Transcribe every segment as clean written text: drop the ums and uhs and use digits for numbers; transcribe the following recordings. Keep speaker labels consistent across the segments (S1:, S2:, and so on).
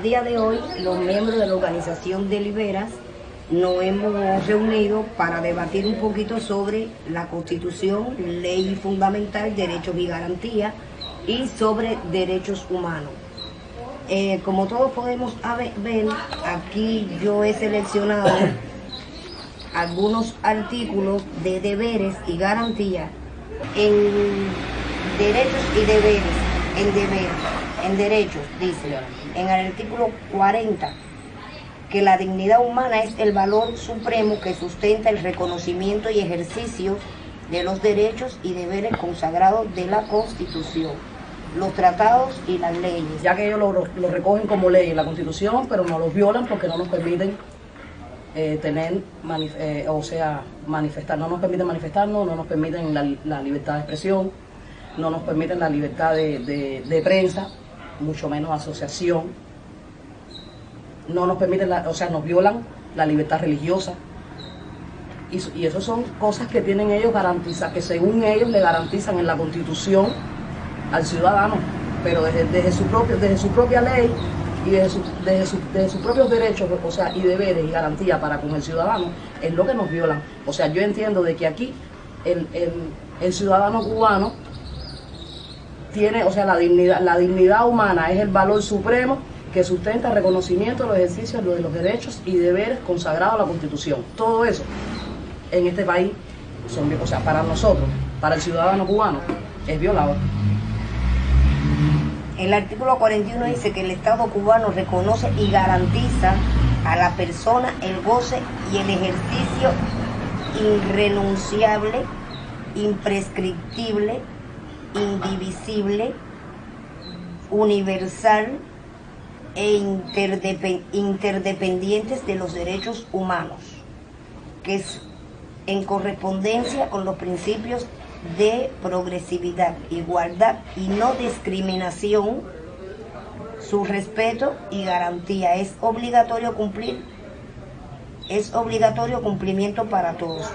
S1: día de hoy, los miembros de la organización de Liberas nos hemos reunido para debatir un poquito sobre la Constitución, ley fundamental, derechos y garantías, y sobre derechos humanos. Como todos podemos ver, aquí yo he seleccionado algunos artículos de deberes y garantías en derechos y deberes. En derechos, dice, en el artículo 40, que la dignidad humana es el valor supremo que sustenta el reconocimiento y ejercicio de los derechos y deberes consagrados de la Constitución, los tratados y las leyes.
S2: Ya que ellos lo recogen como ley en la Constitución, pero no los violan porque no nos permiten manifestar, no nos permiten manifestarnos, no nos permiten la libertad de expresión, no nos permiten la libertad de prensa, mucho menos asociación, no nos permiten, nos violan la libertad religiosa. Y eso son cosas que tienen ellos garantizadas, que según ellos le garantizan en la Constitución al ciudadano, pero desde su propia ley y desde sus propios derechos, y deberes y garantías para con el ciudadano, es lo que nos violan. Yo entiendo de que aquí el ciudadano cubano tiene, la dignidad humana es el valor supremo que sustenta el reconocimiento de los ejercicios de los derechos y deberes consagrados a la Constitución. Todo eso en este país para nosotros, para el ciudadano cubano, es violado.
S1: El artículo 41 dice que el Estado cubano reconoce y garantiza a la persona el goce y el ejercicio irrenunciable, imprescriptible, indivisible, universal e interdependientes de los derechos humanos, que es en correspondencia con los principios de progresividad, igualdad y no discriminación, su respeto y garantía es obligatorio cumplimiento para todos.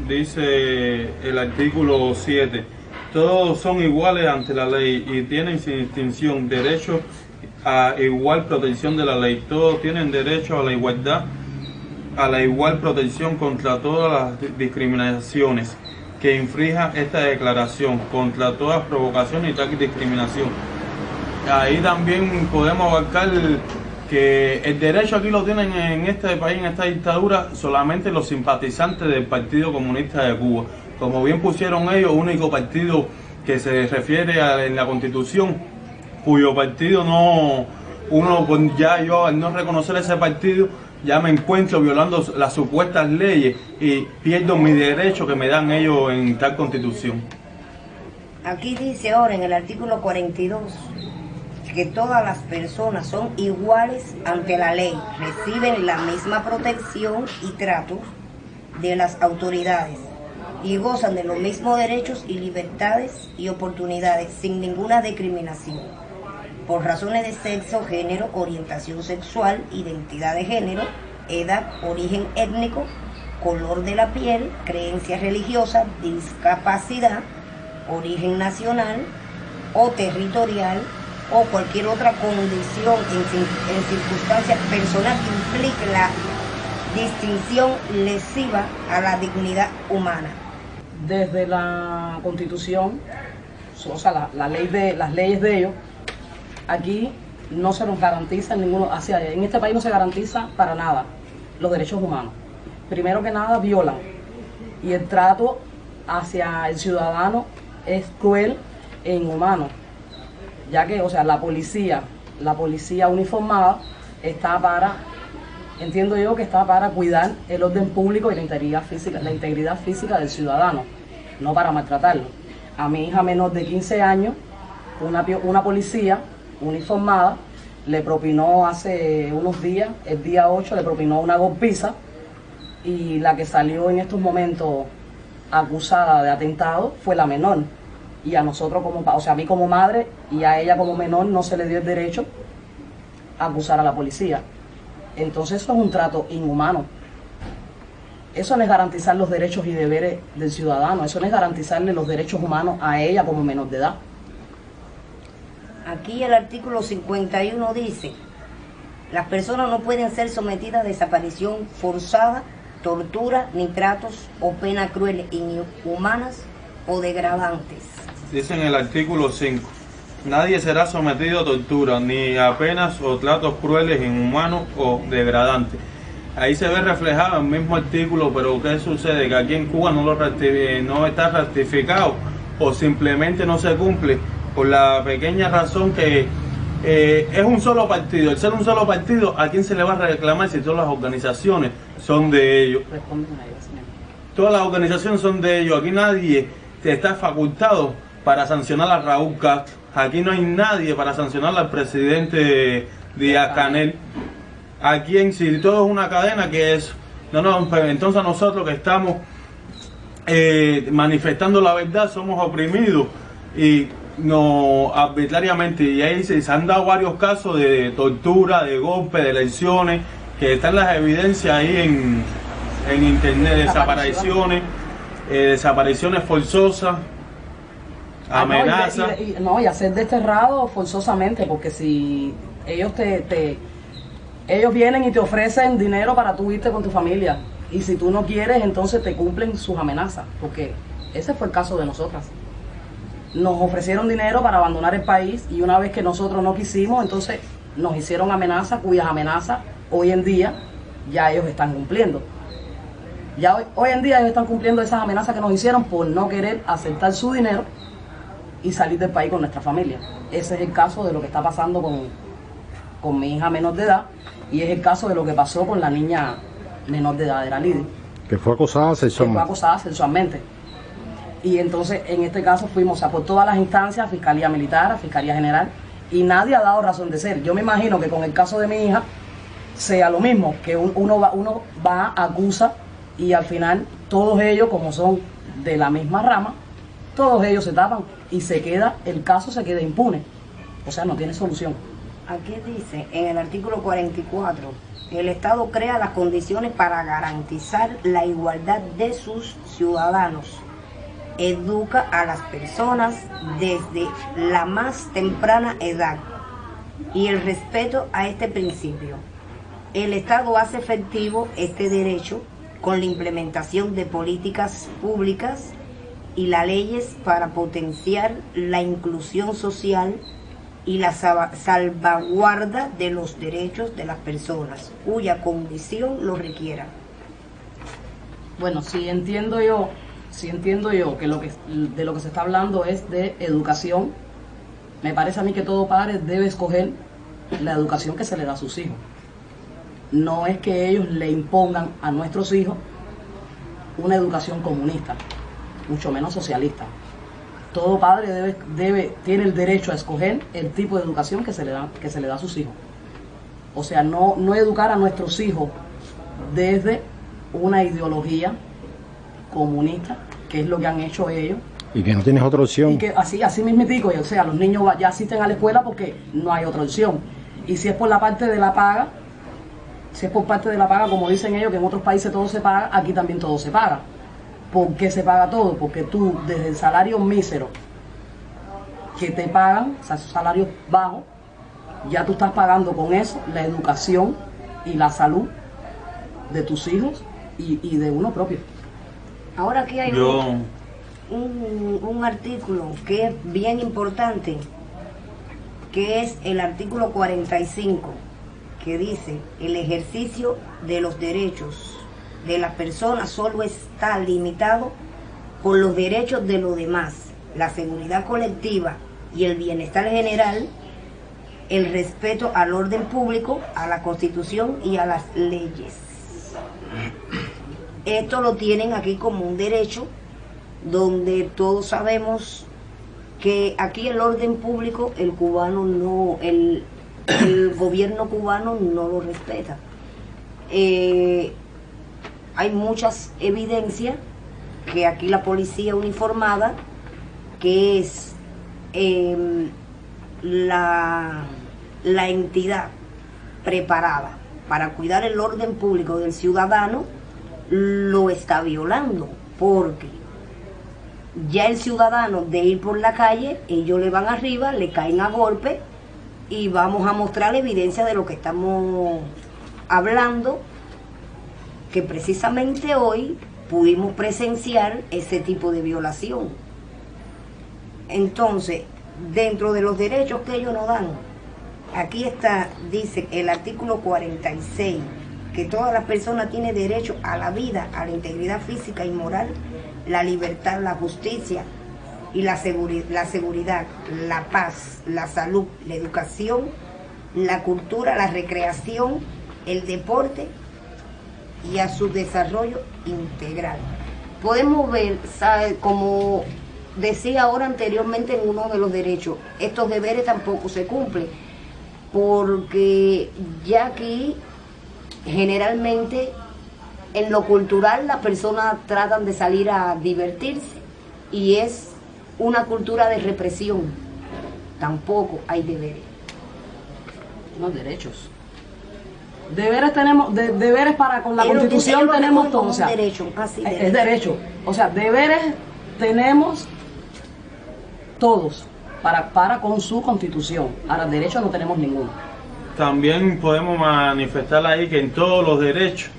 S3: Dice el artículo 7, todos son iguales ante la ley y tienen sin distinción derecho a igual protección de la ley. Todos tienen derecho a la igualdad, a la igual protección contra todas las discriminaciones que infrija esta declaración, contra todas provocaciones y tal discriminación. Ahí también podemos abarcar que el derecho aquí lo tienen en este país, en esta dictadura, solamente los simpatizantes del Partido Comunista de Cuba. Como bien pusieron ellos, único partido que se refiere en la Constitución, cuyo partido yo al no reconocer ese partido, ya me encuentro violando las supuestas leyes y pierdo mi derecho que me dan ellos en tal Constitución.
S1: Aquí dice ahora en el artículo 42 que todas las personas son iguales ante la ley, reciben la misma protección y trato de las autoridades y gozan de los mismos derechos y libertades y oportunidades sin ninguna discriminación, por razones de sexo, género, orientación sexual, identidad de género, edad, origen étnico, color de la piel, creencia religiosa, discapacidad, origen nacional o territorial o cualquier otra condición en circunstancias personales que implique la distinción lesiva a la dignidad humana.
S2: Desde la Constitución, las leyes de ellos, aquí no se nos garantiza en este país no se garantiza para nada los derechos humanos. Primero que nada violan, y el trato hacia el ciudadano es cruel e inhumano, ya que la policía uniformada está para cuidar el orden público y la integridad física del ciudadano, no para maltratarlo. A mi hija menor de 15 años, una policía uniformada le propinó hace unos días, el día 8, le propinó una golpiza, y la que salió en estos momentos acusada de atentado fue la menor. Y a nosotros a mí como madre y a ella como menor no se le dio el derecho a acusar a la policía. Entonces eso es un trato inhumano. Eso no es garantizar los derechos y deberes del ciudadano, eso no es garantizarle los derechos humanos a ella como menor de edad.
S1: Aquí el artículo 51 dice Las personas no pueden ser sometidas a desaparición forzada, tortura, ni tratos o penas crueles, inhumanas o degradantes.
S3: Dice en el artículo 5, nadie será sometido a tortura, ni a penas o tratos crueles, inhumanos o degradantes. Ahí se ve reflejado el mismo artículo, pero ¿qué sucede? Que aquí en Cuba no está ratificado o simplemente no se cumple por la pequeña razón que es un solo partido. El ser un solo partido, ¿a quién se le va a reclamar si todas las organizaciones son de ellos? Todas las organizaciones son de ellos. Aquí nadie está facultado para sancionar a Raúl Castro. Aquí no hay nadie para sancionar al presidente Díaz-Canel. Aquí en sí todo es una cadena que es... entonces nosotros que estamos manifestando la verdad somos oprimidos y no arbitrariamente, y ahí se han dado varios casos de tortura, de golpes, de lesiones, que están las evidencias ahí en internet, desapariciones forzosas, amenazas.
S2: Y hacer desterrado forzosamente, porque si ellos ellos vienen y te ofrecen dinero para tú irte con tu familia, y si tú no quieres, entonces te cumplen sus amenazas, porque ese fue el caso de nosotras. Nos ofrecieron dinero para abandonar el país y una vez que nosotros no quisimos, entonces nos hicieron amenazas, cuyas amenazas hoy en día ya ellos están cumpliendo. Ya hoy en día ellos están cumpliendo esas amenazas que nos hicieron por no querer aceptar su dinero y salir del país con nuestra familia. Ese es el caso de lo que está pasando con mi hija menor de edad, y es el caso de lo que pasó con la niña menor de edad, de la Lidia.
S4: Que fue acosada
S2: sexualmente. Y entonces, en este caso, fuimos por todas las instancias, Fiscalía Militar, Fiscalía General, y nadie ha dado razón de ser. Yo me imagino que con el caso de mi hija sea lo mismo, que uno va, acusa, y al final todos ellos, como son de la misma rama, todos ellos se tapan y el caso se queda impune. O sea, no tiene solución.
S1: Aquí dice, en el artículo 44, el Estado crea las condiciones para garantizar la igualdad de sus ciudadanos. Educa a las personas desde la más temprana edad y el respeto a este principio. El Estado hace efectivo este derecho con la implementación de políticas públicas y las leyes para potenciar la inclusión social y la salvaguarda de los derechos de las personas cuya condición lo requiera.
S2: Bueno, si entiendo yo que de lo que se está hablando es de educación, me parece a mí que todo padre debe escoger la educación que se le da a sus hijos. No es que ellos le impongan a nuestros hijos una educación comunista, mucho menos socialista. Todo padre tiene el derecho a escoger el tipo de educación que se le da a sus hijos. O sea, no educar a nuestros hijos desde una ideología comunista, que es lo que han hecho ellos.
S4: Y que no tienes otra opción.
S2: Y que así mismitico, o sea, los niños ya asisten a la escuela porque no hay otra opción. Y si es por la parte de la paga, como dicen ellos, que en otros países todo se paga, aquí también todo se paga. ¿Por qué se paga todo? Porque tú, desde el salario mísero que te pagan, o sea, esos salarios bajos, ya tú estás pagando con eso la educación y la salud de tus hijos y de uno propio.
S1: Ahora aquí hay un artículo que es bien importante, que es el artículo 45, que dice: el ejercicio de los derechos de las personas solo está limitado por los derechos de los demás, la seguridad colectiva y el bienestar general, el respeto al orden público, a la Constitución y a las leyes. Esto lo tienen aquí como un derecho, donde todos sabemos que aquí el orden público, el gobierno cubano no lo respeta. Hay muchas evidencias que aquí la policía uniformada, que es la entidad preparada para cuidar el orden público del ciudadano, lo está violando, porque ya el ciudadano de ir por la calle, ellos le van arriba, le caen a golpe y vamos a mostrar la evidencia de lo que estamos hablando, que precisamente hoy pudimos presenciar ese tipo de violación. Entonces, dentro de los derechos que ellos nos dan, aquí está, dice el artículo 46, que todas las personas tienen derecho a la vida, a la integridad física y moral, la libertad, la justicia y la seguridad, la paz, la salud, la educación, la cultura, la recreación, el deporte y a su desarrollo integral. Podemos ver, ¿sabe? Como decía ahora anteriormente en uno de los derechos, estos deberes tampoco se cumplen, porque ya aquí generalmente en lo cultural las personas tratan de salir a divertirse y es una cultura de represión. Tampoco hay deberes.
S2: No, derechos. Deberes tenemos, deberes para con la
S1: Ellos
S2: Constitución
S1: dicen,
S2: tenemos todo.
S1: como
S2: O sea,
S1: derecho, así,
S2: es derecho. O sea, deberes tenemos todos para con su Constitución. Ahora, derechos no tenemos ninguno.
S3: También podemos manifestar ahí que en todos los derechos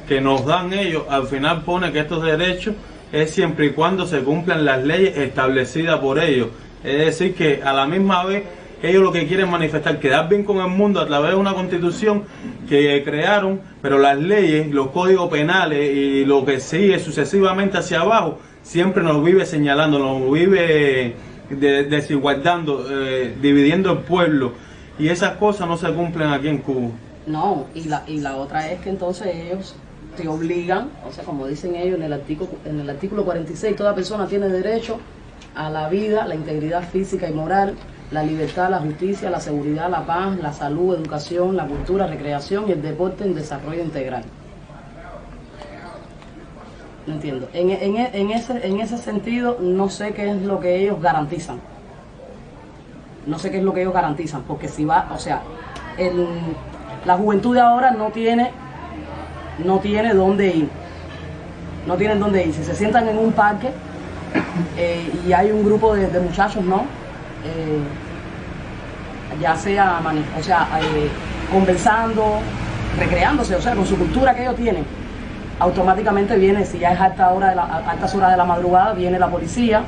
S3: que nos dan ellos, al final pone que estos derechos es siempre y cuando se cumplan las leyes establecidas por ellos. Es decir, que a la misma vez ellos lo que quieren manifestar, quedar bien con el mundo a través de una constitución que crearon, pero las leyes, los códigos penales y lo que sigue sucesivamente hacia abajo, siempre nos vive señalando, nos vive desigualdando, dividiendo el pueblo, y esas cosas no se cumplen aquí en Cuba.
S2: No, y la otra es que entonces ellos te obligan, o sea, como dicen ellos en el artículo 46, toda persona tiene derecho a la vida, la integridad física y moral, la libertad, la justicia, la seguridad, la paz, la salud, educación, la cultura, recreación y el deporte en desarrollo integral. No entiendo. En ese sentido, no sé qué es lo que ellos garantizan. No sé qué es lo que ellos garantizan, porque si va, o sea, la juventud de ahora no tiene dónde ir. No tienen dónde ir. Si se sientan en un parque y hay un grupo de muchachos, ¿no? Ya sea, conversando, recreándose, o sea, con su cultura que ellos tienen, automáticamente viene, si ya es altas horas de la madrugada, viene la policía,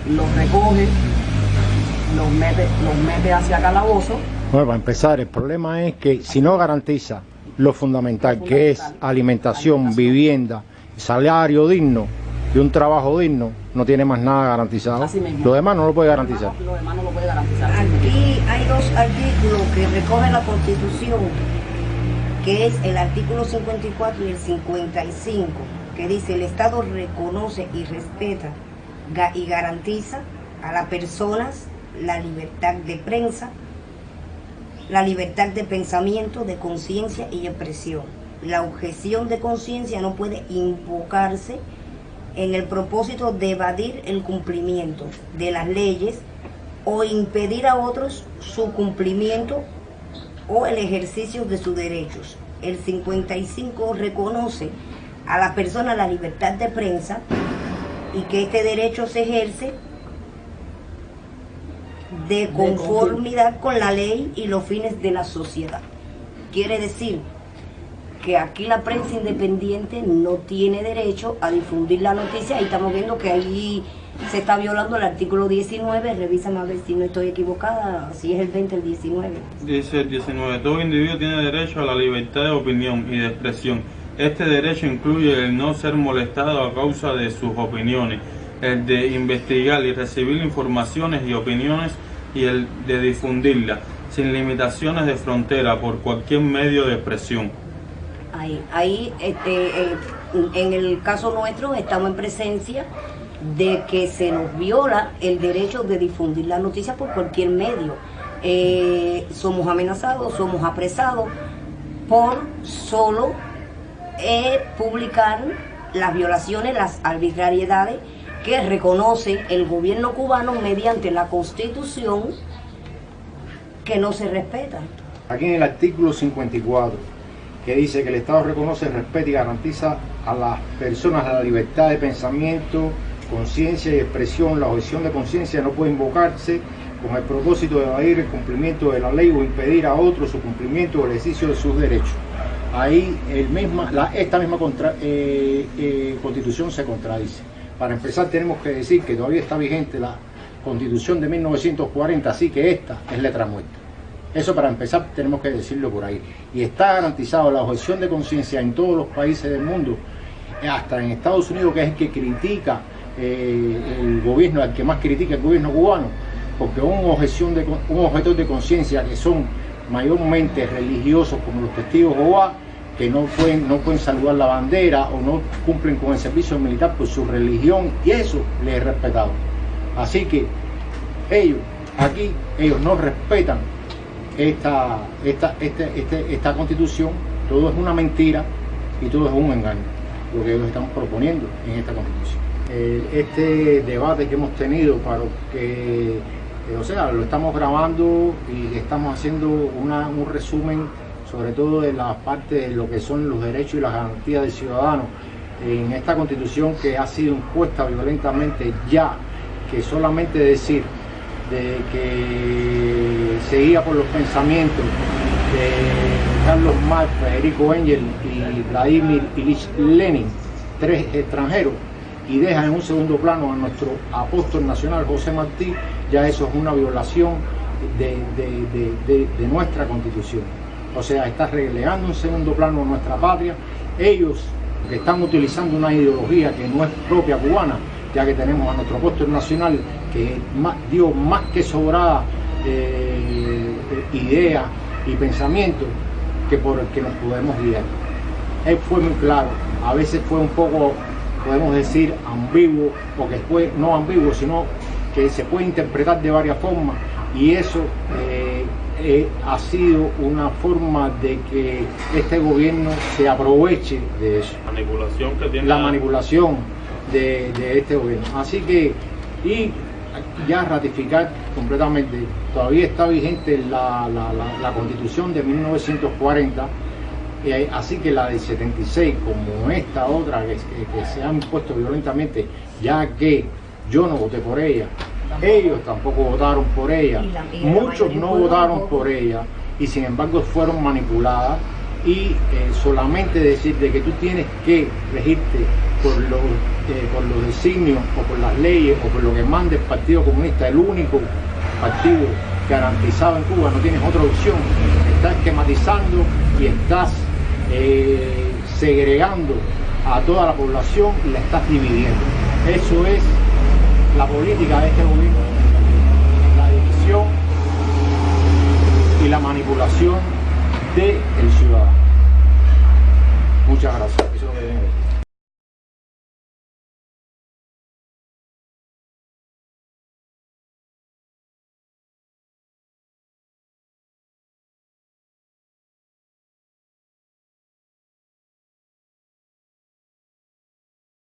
S2: los recoge, los mete hacia calabozo.
S4: Bueno, para empezar, el problema es que si no garantiza lo fundamental, que es alimentación, vivienda, salario digno y un trabajo digno, no tiene más nada garantizado. Lo demás no lo puede garantizar.
S2: Lo demás no lo puede garantizar.
S1: Aquí hay dos artículos que recoge la Constitución, que es el artículo 54 y el 55, que dice: el Estado reconoce y respeta y garantiza a las personas la libertad de prensa, la libertad de pensamiento, de conciencia y expresión. La objeción de conciencia no puede invocarse en el propósito de evadir el cumplimiento de las leyes o impedir a otros su cumplimiento o el ejercicio de sus derechos. El 55 reconoce a la persona la libertad de prensa y que este derecho se ejerce de conformidad con la ley y los fines de la sociedad. Quiere decir que aquí la prensa independiente no tiene derecho a difundir la noticia, y estamos viendo que ahí se está violando el artículo 19, revísame a ver si no estoy equivocada, si es el 20 el 19.
S3: Dice el 19, todo individuo tiene derecho a la libertad de opinión y de expresión. Este derecho incluye el no ser molestado a causa de sus opiniones, el de investigar y recibir informaciones y opiniones, y el de difundirlas, sin limitaciones de frontera, por cualquier medio de expresión.
S1: Ahí en el caso nuestro estamos en presencia de que se nos viola el derecho de difundir la noticia por cualquier medio. Somos amenazados, somos apresados por solo publicar las violaciones, las arbitrariedades que reconoce el gobierno cubano mediante la Constitución, que no se respetan.
S5: Aquí en el artículo 54, que dice que el Estado reconoce, respeta y garantiza a las personas la libertad de pensamiento, conciencia y expresión. La objeción de conciencia no puede invocarse con el propósito de evadir el cumplimiento de la ley o impedir a otros su cumplimiento o el ejercicio de sus derechos. Ahí esta misma Constitución se contradice. Para empezar, tenemos que decir que todavía está vigente la Constitución de 1940, así que esta es letra muerta. Eso, para empezar, tenemos que decirlo por ahí. Y está garantizado la objeción de conciencia en todos los países del mundo, hasta en Estados Unidos, que es el que critica el gobierno, el que más critica el gobierno cubano, porque un objetor de conciencia, que son mayormente religiosos, como los testigos de Jehová, que no pueden saludar la bandera o no cumplen con el servicio militar por su religión, y eso les es respetado. Así que ellos no respetan esta Constitución. Todo es una mentira y todo es un engaño, lo que ellos están proponiendo en esta Constitución. Este debate que hemos tenido, para que lo estamos grabando y estamos haciendo un resumen, sobre todo de la parte de lo que son los derechos y las garantías del ciudadano en esta Constitución, que ha sido impuesta violentamente, ya que solamente decir de que seguía por los pensamientos de Carlos Marx, Federico Engels y Vladimir Ilich Lenin, 3 extranjeros, y deja en un segundo plano a nuestro apóstol nacional José Martí, ya eso es una violación de nuestra Constitución. O sea, está relegando en segundo plano a nuestra patria. Ellos están utilizando una ideología que no es propia cubana, ya que tenemos a nuestro apóstol nacional, que dio más que sobrada ideas y pensamientos que por el que nos podemos guiar. Él fue muy claro, a veces fue un poco, podemos decir, ambiguo, porque fue no ambiguo, sino que se puede interpretar de varias formas, y eso ha sido una forma de que este gobierno se aproveche de eso.
S3: Manipulación que tiene
S5: la manipulación de este gobierno. Así que, y ya ratificar completamente, todavía está vigente la Constitución de 1940, así que la del 76, como esta otra que se ha impuesto violentamente, ya que yo no voté por ella, ellos tampoco votaron por ella, muchos no votaron por ella, y sin embargo fueron manipuladas, y solamente decir de que tú tienes que regirte por los designios o por las leyes o por lo que manda el Partido Comunista, el único partido garantizado en Cuba, no tienes otra opción, estás esquematizando y estás segregando a toda la población y la estás dividiendo. Eso es la política de este gobierno, la división y la manipulación del ciudadano. Muchas gracias. Eso es lo que